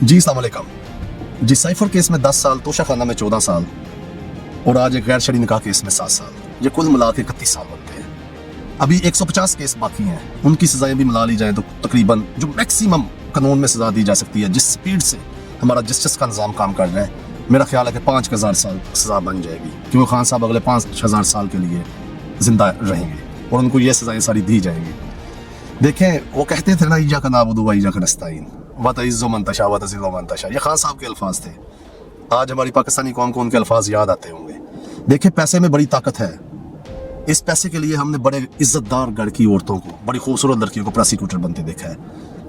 जी अस्सलाम वालेकुम जी। Cipher case में 10 साल, तोशा खाना में 14 साल और आज एक गैर शरई निकाह केस में 7 साल, ये कुल मिला के 31 साल बनते हैं। अभी 150 केस बाकी हैं, उनकी सजाएं भी मिला ली जाएं तो तकरीबन जो मैक्सिमम कानून में सजा दी जा सकती है, जिस स्पीड से हमारा जस्टिस का निज़ाम काम कर रहा है, मेरा ख्याल है कि 5000 साल सजा बन जाएगी, क्योंकि खान साहब अगले 5000 साल के लिए जिंदा रहेंगे और उनको ये सजाएं सारी दी जाएंगी। देखें, वो कहते थे ना, ईजा का नाबुदु व ईजा का नस्ताईन व तइज़्ज़ु मन तशा व तुज़िल्लु मन तशा, ये खान साहब के अल्फाज थे। आज हमारी पाकिस्तानी कौम को उनके अल्फाज याद आते होंगे। देखें, पैसे में बड़ी ताकत है। इस पैसे के लिए हमने बड़े इज्जतदार घर की औरतों को, बड़ी खूबसूरत लड़कियों को प्रोसिक्यूटर बनते देखा है।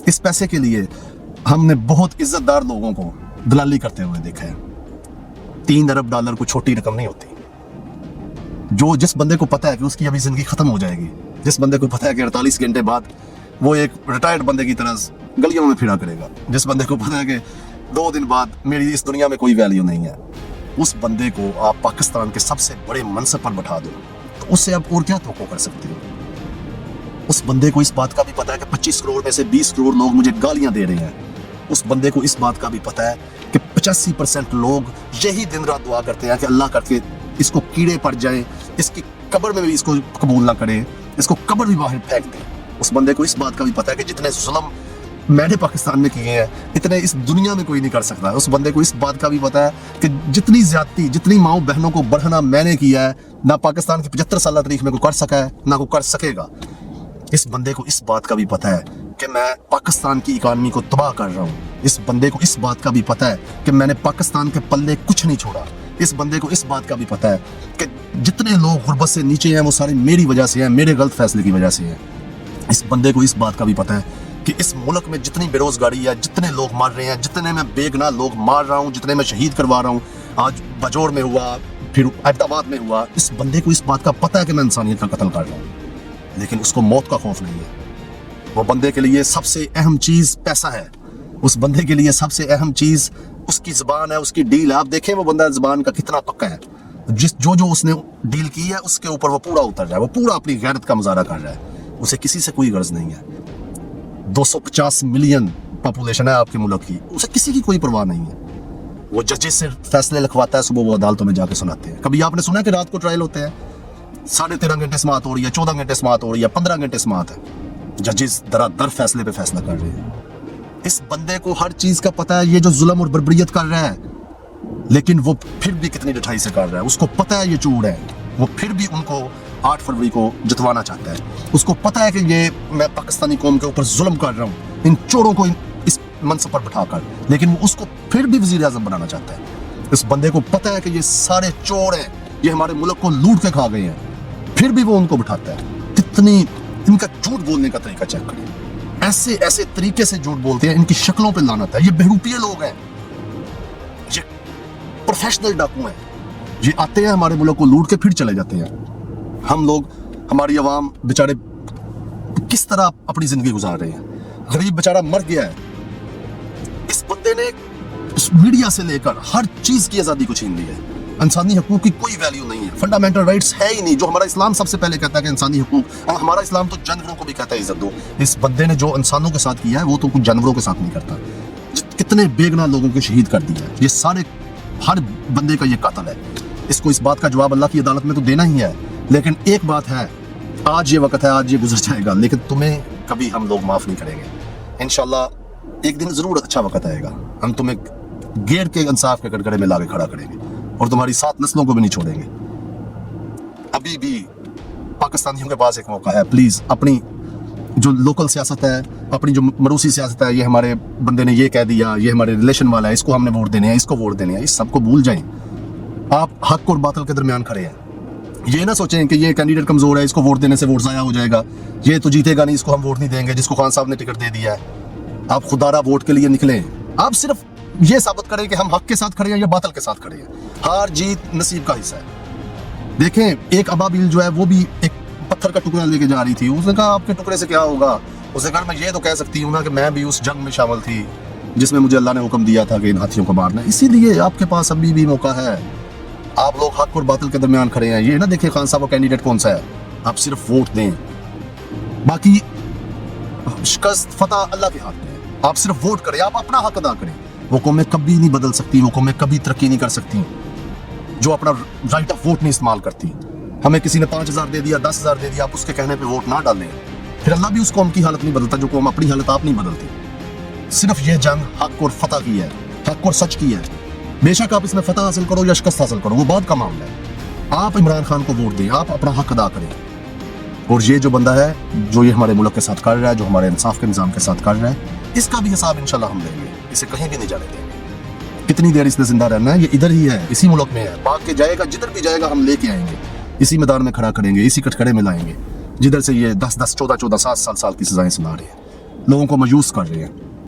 इस पैसे के लिए हमने बहुत इज्जतदार लोगों को दलाली करते हुए देखा है। 3 अरब डॉलर कोई छोटी रकम नहीं होती। जिस बंदे को पता है कि उसकी अभी जिंदगी खत्म हो जाएगी, जिस बंदे को पता है कि 48 घंटे बाद वो एक रिटायर्ड बंदे की तरह गलियों में फिरा करेगा, जिस बंदे को पता है कि 2 दिन बाद मेरी इस दुनिया में कोई वैल्यू नहीं है, उस बंदे को आप पाकिस्तान के सबसे बड़े मनसब पर बैठा दो तो उससे आप और क्या तवक्को कर सकते हो। उस बंदे को इस बात का भी पता है कि 25 करोड़ में से 20 करोड़ लोग मुझे गालियां दे रहे हैं। उस बंदे को इस बात का भी पता है कि 85% लोग यही दिन रात दुआ करते हैं कि अल्लाह करके इसको कीड़े पड़ जाए, इसकी कब्र में भी इसको कबूल ना करे, इसको कब्र भी बाहर फेंक दे। उस बंदे को इस बात का भी पता है कि जितने जुल्म मैंने पाकिस्तान में किए हैं, इतने इस दुनिया में कोई नहीं कर सकता। उस बंदे को इस बात का भी पता है कि जितनी ज्यादती, जितनी माओ बहनों को बढ़ना मैंने किया है, ना पाकिस्तान की 75 साल तारीख में कोई कर सका है, ना कोई कर सकेगा। इस बंदे को इस बात का भी पता है कि मैं पाकिस्तान की इकानमी को तबाह कर रहा हूँ। इस बंदे को इस बात का भी पता है कि मैंने पाकिस्तान के पल्ले कुछ नहीं छोड़ा। इस बंदे को इस बात का भी पता है कि जितने लोग गुर्बत से नीचे हैं वो सारे मेरी वजह से हैं, मेरे गलत फैसले की वजह से हैं। इस बंदे को इस बात का भी पता है कि इस मुल्क में जितनी बेरोजगारी है, जितने लोग मर रहे हैं, जितने मैं बेगुनाह लोग मार रहा हूँ, जितने मैं शहीद करवा रहा हूँ, आज बजौर में हुआ, फिर अहमदाबाद में हुआ, इस बंदे को इस बात का पता है कि मैं इंसानियत का कत्ल कर रहा हूँ, लेकिन उसको मौत का खौफ नहीं है। वो बंदे के लिए सबसे अहम चीज पैसा है। उस बंदे के लिए सबसे अहम चीज उसकी जुबान है, उसकी डील है। आप देखें वो बंदा जुबान का कितना पक्का है। जो उसने डील की है उसके ऊपर वो पूरा उतर रहा है, वो पूरा अपनी गैरत का मुजाहरा कर रहा है। उसे किसी से कोई गर्ज नहीं है। 250 मिलियन पॉपुलेशन है आपके मुल्क की, उसे किसी की कोई परवाह नहीं है। वो जजेस से फैसले लिखवाता है, सुबह वो अदालतों में जाके सुनाते हैं। कभी आपने सुना कि रात को ट्रायल होते हैं, 13.5 घंटे समाअत हो रही है, 14 घंटे समाअत हो रही है, 15 घंटे समाअत है, जजेस दर फैसले पे फैसला कर रहे हैं। इस बंदे को हर चीज का पता है, ये जो जुल्म और बर्बरियत कर रहा है, लेकिन वो फिर भी कितनी ढिठाई से कर रहा है। उसको पता है ये चूड़ है, वो फिर भी उनको 8 फरवरी को जितवाना चाहता है। उसको पता है कि ये मैं पाकिस्तानी कौम के ऊपर जुल्म कर रहा हूँ, इन चोरों को इस मनसब पर बिठाकर, लेकिन वो उसको फिर भी वजीर आज़म बनाना चाहता है। इस बंदे को पता है कि ये सारे चोर हैं, ये हमारे मुल्क को लूट के खा गए हैं, फिर भी वो उनको बिठाता है। कितनी इनका झूठ बोलने का तरीका चेक करें। ऐसे ऐसे तरीके से झूठ बोलते हैं, इनकी शक्लों पे लानत है। ये बहरूपिये लोग हैं, ये प्रोफेशनल डाकू हैं। ये आते हैं हमारे मुल्क को लूट के फिर चले जाते हैं। हम लोग, हमारी आवाम बेचारे किस तरह अपनी जिंदगी गुजार रहे हैं। गरीब बेचारा मर गया है। इस बंदे ने मीडिया से लेकर हर चीज की आजादी को छीन ली है। इंसानी हकूक की कोई वैल्यू नहीं है, फंडामेंटल राइट्स है ही नहीं। जो हमारा इस्लाम सबसे पहले कहता है कि इंसानी हकूक, और हमारा इस्लाम तो जानवरों को भी कहता है इज्जत दो। इस बंदे ने जो इंसानों के साथ किया है वो तो कुछ जानवरों के साथ नहीं करता। कितने बेगुनाह लोगों को शहीद कर दिया है। ये सारे, हर बंदे का ये कातिल है। इसको इस बात का जवाब अल्लाह की अदालत में तो देना ही है। लेकिन एक बात है, आज ये वक्त है, आज ये गुजर जाएगा, लेकिन तुम्हें कभी हम लोग माफ नहीं करेंगे। इंशाल्लाह एक दिन जरूर अच्छा वक्त आएगा, हम तुम्हें गेर के इंसाफ के कटघरे में लाके खड़ा करेंगे और तुम्हारी 7 नस्लों को भी नहीं छोड़ेंगे। अभी भी पाकिस्तानियों के पास एक मौका है। प्लीज अपनी जो लोकल सियासत है, अपनी जो मरूसी सियासत है, ये हमारे बंदे ने ये कह दिया, ये हमारे रिलेशन वाला है, इसको हमने वोट देने हैं, इसको वोट देने हैं, इस सबको भूल जाएं। आप हक और बातिल के दरमियान खड़े हैं। ये ना सोचें कि ये कैंडिडेट कमजोर है, इसको वोट देने से वोट जाया हो जाएगा, ये तो जीतेगा नहीं, इसको हम वोट नहीं देंगे, जिसको खान साहब ने टिकट दे दिया है। आप खुदारा वोट के लिए निकले, आप सिर्फ ये साबित करें कि हम हक के साथ खड़े हैं या बातिल के साथ खड़े हैं। हार जीत नसीब का हिस्सा है। देखें, एक अबाबिल जो है वो भी एक पत्थर का टुकड़ा लेके जा रही थी। उसने कहा आपके टुकड़े से क्या होगा। उसने कहा मैं ये तो कह सकती हूँ ना कि मैं भी उस जंग में शामिल थी जिसमें मुझे अल्लाह ने हुक्म दिया था कि इन हाथियों को मारना। इसीलिए आपके पास अभी भी मौका है। आप लोग हक और बातिल के दरमियान खड़े हैं। ये ना देखें खान साहब का कैंडिडेट कौन सा है, आप सिर्फ वोट दें, बाकी शिकस्त फतह अल्लाह के हाथ में है। आप सिर्फ वोट करें, आप अपना हक अदा करें। وہ قومیں کبھی نہیں بدل سکتی, وہ قومیں کبھی ترقی نہیں کر سکتی جو اپنا رائٹ آف ووٹ نہیں استعمال کرتی. ہمیں کسی نے 5,000 دے دیا, 10,000 دے دیا, آپ اس کے کہنے پہ ووٹ نہ ڈالیں, پھر اللہ بھی اس قوم کی حالت نہیں بدلتا جو قوم اپنی حالت آپ نہیں بدلتی. صرف یہ جنگ حق اور فتح کی ہے, حق اور سچ کی ہے. بے شک آپ اس میں فتح حاصل کرو یا شکست حاصل کرو, وہ بعد کا معاملہ ہے. آپ عمران خان کو ووٹ دیں, آپ اپنا حق ادا کریں. اور یہ جو بندہ ہے جو یہ ہمارے ملک کے ساتھ کر رہا ہے, جو ہمارے انصاف کے نظام کے ساتھ کر رہا ہے, اس کا بھی حساب انشاءاللہ ہم لیں گے. اسے کہیں بھی نہیں جانے دیں گے. کتنی دیر اس نے زندہ رہنا ہے, یہ ادھر ہی ہے, اسی ملک میں ہے. بھاگ کے جائے گا, جدھر بھی جائے گا ہم لے کے آئیں گے, اسی میدان میں کھڑا کریں گے, اسی کٹکڑے میں لائیں گے جدھر سے یہ 10 10 14 14 7 سال کی سزائیں سنا رہے ہیں, لوگوں کو مایوس کر رہے ہیں.